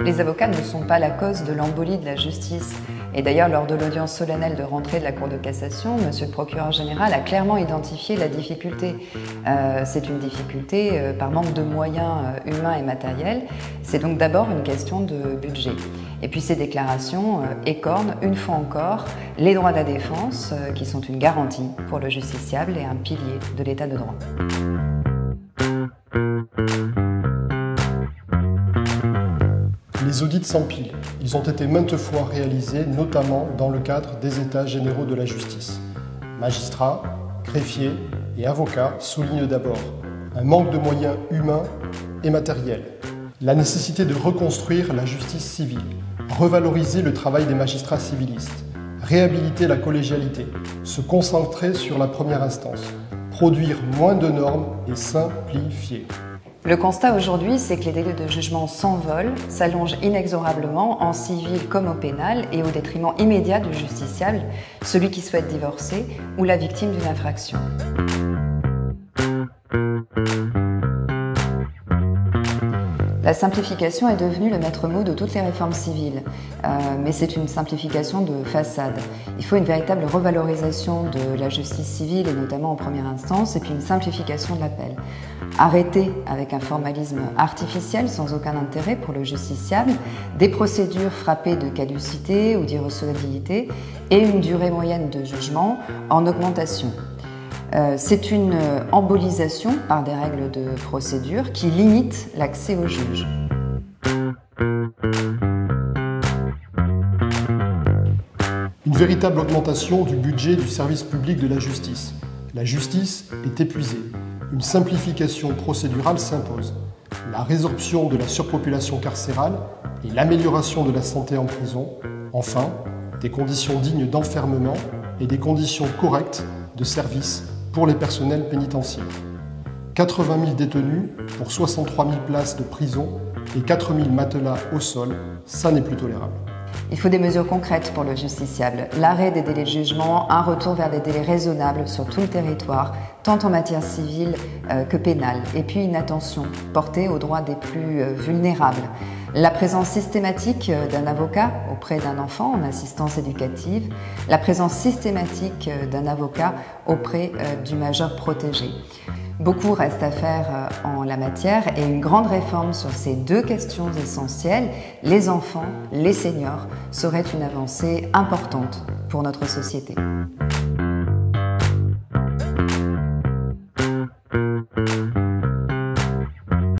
Les avocats ne sont pas la cause de l'embolie de la justice. Et d'ailleurs, lors de l'audience solennelle de rentrée de la Cour de cassation, Monsieur le procureur général a clairement identifié la difficulté. C'est une difficulté par manque de moyens humains et matériels. C'est donc d'abord une question de budget. Et puis ces déclarations écornent une fois encore les droits de la défense, qui sont une garantie pour le justiciable et un pilier de l'état de droit. Les audits s'empilent. Ils ont été maintes fois réalisés, notamment dans le cadre des États généraux de la justice. Magistrats, greffiers et avocats soulignent d'abord un manque de moyens humains et matériels, la nécessité de reconstruire la justice civile, revaloriser le travail des magistrats civilistes, réhabiliter la collégialité, se concentrer sur la première instance, produire moins de normes et simplifier. Le constat aujourd'hui, c'est que les délais de jugement s'envolent, s'allongent inexorablement en civil comme au pénal et au détriment immédiat du justiciable, celui qui souhaite divorcer ou la victime d'une infraction. La simplification est devenue le maître mot de toutes les réformes civiles, mais c'est une simplification de façade. Il faut une véritable revalorisation de la justice civile, et notamment en première instance, et puis une simplification de l'appel. Arrêter avec un formalisme artificiel sans aucun intérêt pour le justiciable, des procédures frappées de caducité ou d'irrecevabilité, et une durée moyenne de jugement en augmentation. C'est une embolisation par des règles de procédure qui limitent l'accès aux juges. Une véritable augmentation du budget du service public de la justice. La justice est épuisée. Une simplification procédurale s'impose. La résorption de la surpopulation carcérale et l'amélioration de la santé en prison. Enfin, des conditions dignes d'enfermement et des conditions correctes de service pour les personnels pénitentiaires. 80 000 détenus pour 63 000 places de prison et 4 000 matelas au sol, ça n'est plus tolérable. Il faut des mesures concrètes pour le justiciable. L'arrêt des délais de jugement, un retour vers des délais raisonnables sur tout le territoire, tant en matière civile que pénale. Et puis une attention portée aux droits des plus vulnérables. La présence systématique d'un avocat auprès d'un enfant en assistance éducative. La présence systématique d'un avocat auprès du majeur protégé. Beaucoup reste à faire en la matière et une grande réforme sur ces deux questions essentielles, les enfants, les seniors, serait une avancée importante pour notre société.